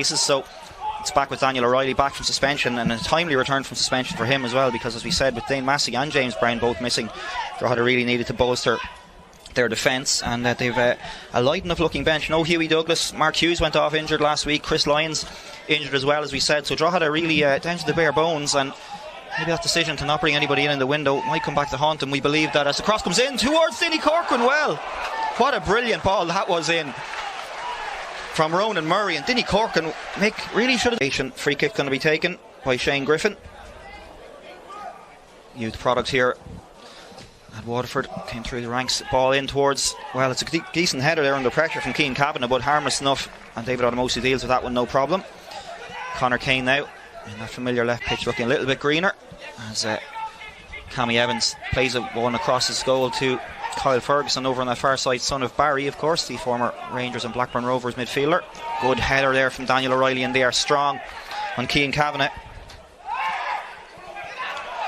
So it's back with Daniel O'Reilly back from suspension, and a timely return from suspension for him as well, because as we said, with Dane Massey and James Brown both missing, Drogheda really needed to bolster their defence, and they've a light enough looking bench. No Hughie Douglas, Mark Hughes went off injured last week, Chris Lyons injured as well, as we said, so Drogheda really down to the bare bones, and maybe that decision to not bring anybody in the window might come back to haunt them. We believe that as the cross comes in towards Dinny Corcoran. Well, what a brilliant ball that was in from Ronan Murray, and Dinny Corcoran really should have. Free kick going to be taken by Shane Griffin, youth product here at Waterford, came through the ranks. Ball in towards, well, it's a decent header there under pressure from Cian Kavanagh, but harmless enough, and David Odamosu deals with that one no problem. Conor Kane now in that familiar left pitch, looking a little bit greener, as Cammy Evans plays one across his goal to Kyle Ferguson over on that far side, son of Barry, of course, the former Rangers and Blackburn Rovers midfielder. Good header there from Daniel O'Reilly, and they are strong on Cian Kavanagh.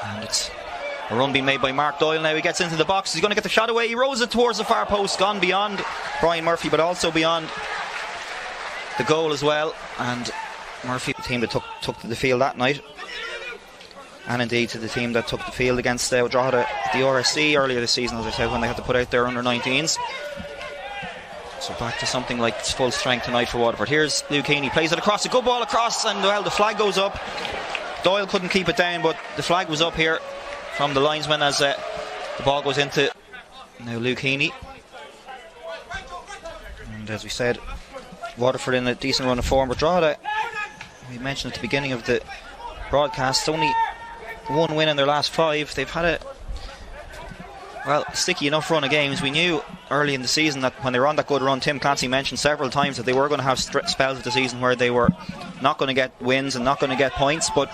And it's a run being made by Mark Doyle now. He gets into the box, he's going to get the shot away, he rolls it towards the far post, gone beyond Brian Murphy, but also beyond the goal as well. And Murphy, the team that took to the field that night, and indeed to the team that took the field against Drogheda at the RSC earlier this season, as I said, when they had to put out their under-19s. So back to something like full strength tonight for Waterford. Here's Luke Heaney, plays it across, a good ball across, and well, the flag goes up. Doyle couldn't keep it down, but the flag was up here from the linesman as the ball goes into now Luke Heaney. And as we said, Waterford in a decent run of form, but Drogheda, we mentioned at the beginning of the broadcast, only one win in their last 5. They've had a sticky enough run of games. We knew early in the season that when they were on that good run, Tim Clancy mentioned several times that they were going to have spells of the season where they were not going to get wins and not going to get points, but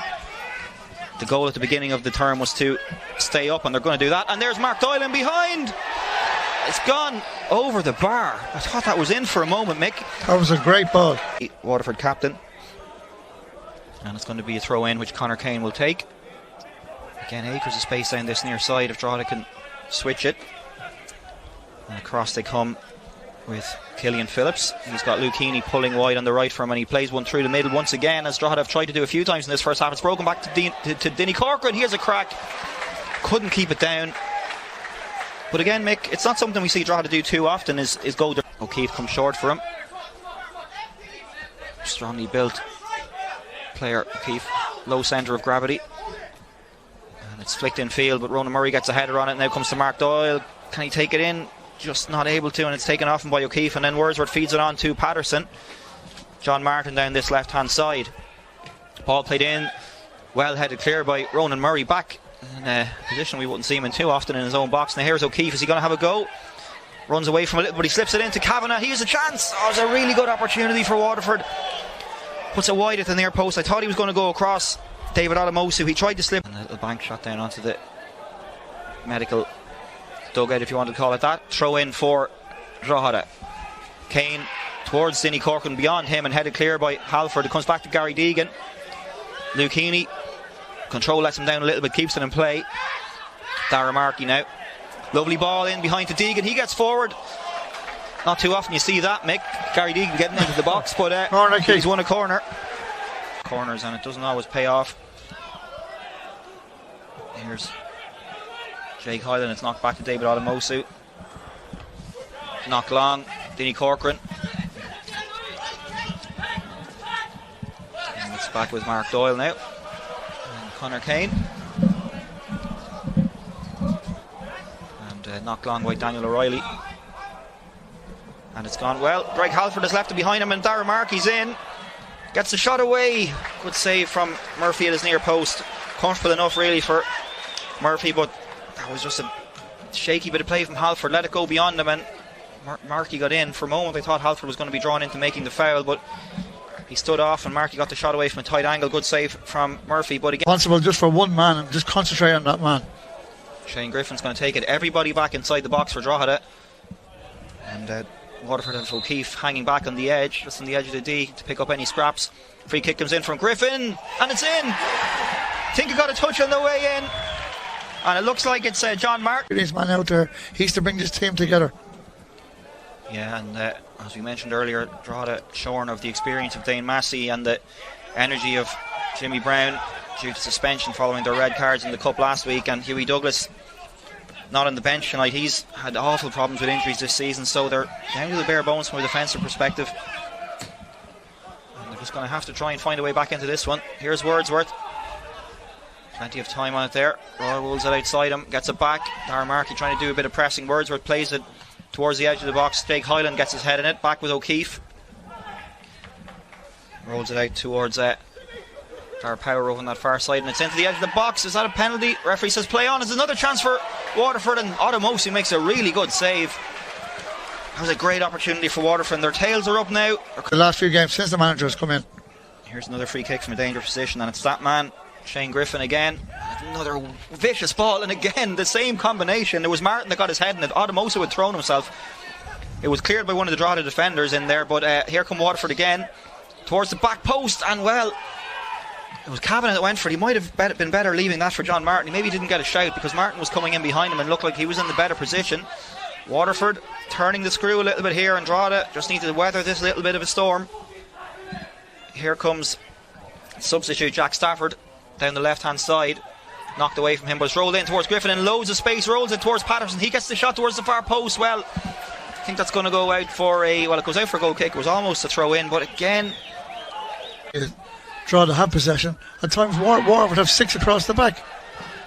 the goal at the beginning of the term was to stay up, and they're going to do that. And there's Mark Doyle in behind. It's gone over the bar. I thought that was in for a moment, Mick. That was a great ball. Waterford captain, and it's going to be a throw in which Conor Kane will take. Again, acres of space down this near side if Drogheda can switch it. And across they come with Killian Phillips. He's got Luke Heaney pulling wide on the right for him, and he plays one through the middle once again, as Drogheda have tried to do a few times in this first half. It's broken back to Dinny Corcoran. Here's a crack, couldn't keep it down. But again, Mick, it's not something we see Drogheda do too often, is go. O'Keefe comes short for him. Strongly built player O'Keefe, low centre of gravity, and it's flicked in field, but Ronan Murray gets a header on it. Now comes to Mark Doyle, can he take it in? Just not able to, and it's taken off him by O'Keefe, and then Wordsworth feeds it on to Patterson. John Martin down this left hand side, ball played in, well headed clear by Ronan Murray, back in a position we wouldn't see him in too often in his own box. Now here's O'Keefe, is he going to have a go? Runs away from it, but he slips it into Kavanagh. Here's a chance. Oh, it's a really good opportunity for Waterford. Puts it wide at the near post. I thought he was going to go across David Odamosu. He tried to slip, and a little bank shot down onto the medical dugout, if you want to call it that. Throw in for Drogheda. Kane towards Dinny Corcoran, beyond him, and headed clear by Halford. It comes back to Gary Deegan. Luke Heaney, control lets him down a little bit, keeps it in play. Dara Markey now, lovely ball in behind to Deegan. He gets forward. Not too often you see that, Mick. Gary Deegan getting into the box, but he's won a corner. Corners, and it doesn't always pay off. Here's Jake Hyland. It's knocked back to David Odamosu. Knocked long. Dinny Corcoran. And it's back with Mark Doyle now. And Conor Kane. And knocked long by Daniel O'Reilly. And it's gone well. Greg Halford has left it behind him, and Dara Markey's in. Gets the shot away. Good save from Murphy at his near post. Comfortable enough really for Murphy, but that was just a shaky bit of play from Halford. Let it go beyond him, and Markey got in. For a moment I thought Halford was going to be drawn into making the foul, but he stood off, and Markey got the shot away from a tight angle. Good save from Murphy, but again, responsible just for one man and just concentrate on that man. Shane Griffin's going to take it. Everybody back inside the box for Drogheda, and Waterford have O'Keefe hanging back on the edge, just on the edge of the D, to pick up any scraps. Free kick comes in from Griffin, and it's in. Think he got a touch on the way in, and it looks like it's John Martin. His man out there, he's to bring this team together. Yeah, and as we mentioned earlier, Drogheda shorn of the experience of Dane Massey and the energy of Jimmy Brown due to suspension following their red cards in the Cup last week, and Hughie Douglas not on the bench tonight. He's had awful problems with injuries this season, so they're down to the bare bones from a defensive perspective. And they're just going to have to try and find a way back into this one. Here's Wordsworth. Plenty of time on it there. Roy rolls it outside him, gets it back. Darren Markey trying to do a bit of pressing. Wordsworth plays it towards the edge of the box. Jake Hyland gets his head in it. Back with O'Keefe. Rolls it out towards Dar Power over on that far side, and it's into the edge of the box. Is that a penalty? Referee says play on. It's another chance for Waterford, and Otomosi makes a really good save. That was a great opportunity for Waterford, and their tails are up now. The last few games since the manager has come in. Here's another free kick from a dangerous position, and it's that man, Shane Griffin, again. Another vicious ball, and again the same combination. It was Martin that got his head in it. Otomosi had thrown himself. It was cleared by one of the Drogheda defenders in there, but here come Waterford again towards the back post, and well, it was Kavanagh that went for it. He might have been better leaving that for John Martin. He maybe didn't get a shout because Martin was coming in behind him and looked like he was in the better position. Waterford turning the screw a little bit here, and Drogheda just need to weather this little bit of a storm. Here comes substitute Jack Stafford down the left hand side. Knocked away from him, but it's rolled in towards Griffin in loads of space. Rolls it towards Patterson. He gets the shot towards the far post. Well, I think that's going to go out for a, well, it goes out for a goal kick. It was almost a throw in, but again, Drogheda have possession. At times Waterford have six across the back.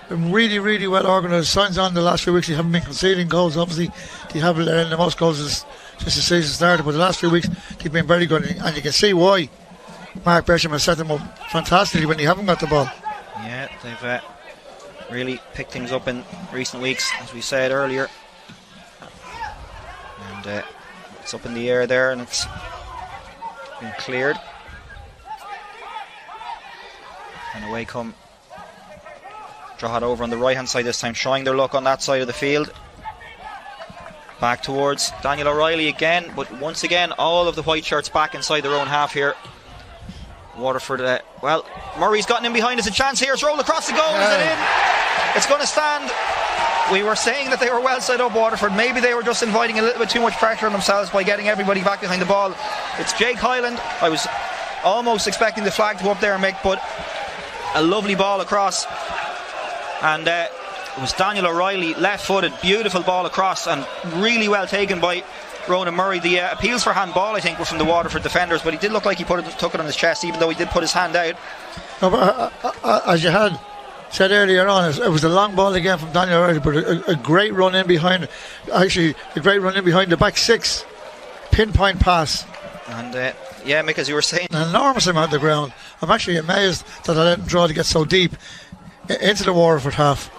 Been really, really well organised. Signs on the last few weeks. They haven't been conceding goals. Obviously, they have the most goals since the season started. But the last few weeks, they've been very good, and you can see why. Mark Besham has set them up fantastically when they haven't got the ball. Yeah, they've really picked things up in recent weeks, as we said earlier. And it's up in the air there, and it's been cleared. And away come Drogheda over on the right hand side this time, showing their luck on that side of the field. Back towards Daniel O'Reilly again, but once again all of the white shirts back inside their own half here. Waterford, well, Murray's gotten in behind. It's a chance here. It's rolled across the goal. Is it in? It's going to stand. We were saying that they were well set up, Waterford. Maybe they were just inviting a little bit too much pressure on themselves by getting everybody back behind the ball. It's Jake Hyland. I was almost expecting the flag to go up there, Mick, but a lovely ball across, and it was Daniel O'Reilly, left-footed, beautiful ball across, and really well taken by Ronan Murray. The appeals for handball, I think, were from the Waterford defenders, but he did look like he took it on his chest, even though he did put his hand out. No, but, as you had said earlier on, it was a long ball again from Daniel O'Reilly, but a great run in behind. Actually, a great run in behind the back six, pinpoint pass. And yeah, Mick, as you were saying, an enormous amount of ground. I'm actually amazed that I let Drogheda get so deep into the Waterford half.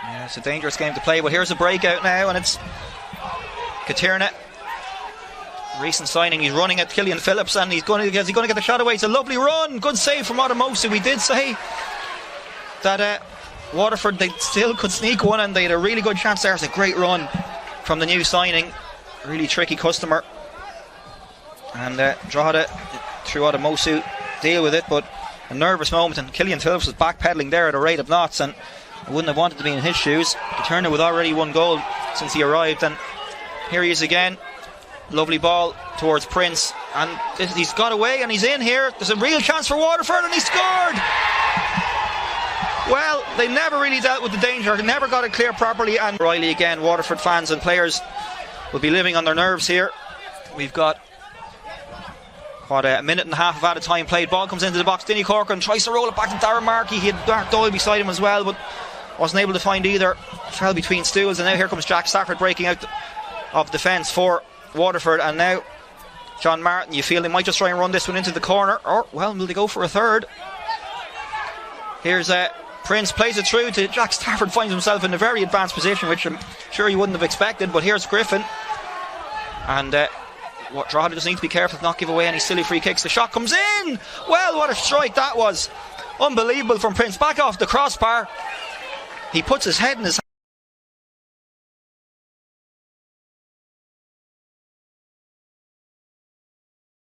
Yeah, it's a dangerous game to play, but here's a breakout now, and it's Katirna, recent signing. He's running at Killian Phillips, and is he going to get the shot away? It's a lovely run, good save from Otomosi. We did say that Waterford, they still could sneak one, and they had a really good chance there. It's a great run from the new signing, really tricky customer, and Drogheda through Otomosi deal with it, but a nervous moment, and Killian Phillips was backpedaling there at a rate of knots, and I wouldn't have wanted to be in his shoes. Katirna with already one goal since he arrived, and here he is again. Lovely ball towards Prince, and he's got away and he's in here. There's a real chance for Waterford, and he scored. Well, they never really dealt with the danger, they never got it clear properly, and Riley again. Waterford fans and players will be living on their nerves here. We've got a minute and a half of added time played. Ball comes into the box. Dinny Corcoran tries to roll it back to Darren Markey. He had Dark Doyle beside him as well, but wasn't able to find either. Fell between stools, and now here comes Jack Stafford breaking out of defence for Waterford, and now John Martin. You feel they might just try and run this one into the corner, or well, will they go for a third? Here's Prince, plays it through to Jack Stafford, finds himself in a very advanced position, which I'm sure he wouldn't have expected, but here's Griffin, and Drogheda just need to be careful to not give away any silly free kicks. The shot comes in. Well, what a strike that was. Unbelievable from Prince, back off the crossbar. He puts his head in his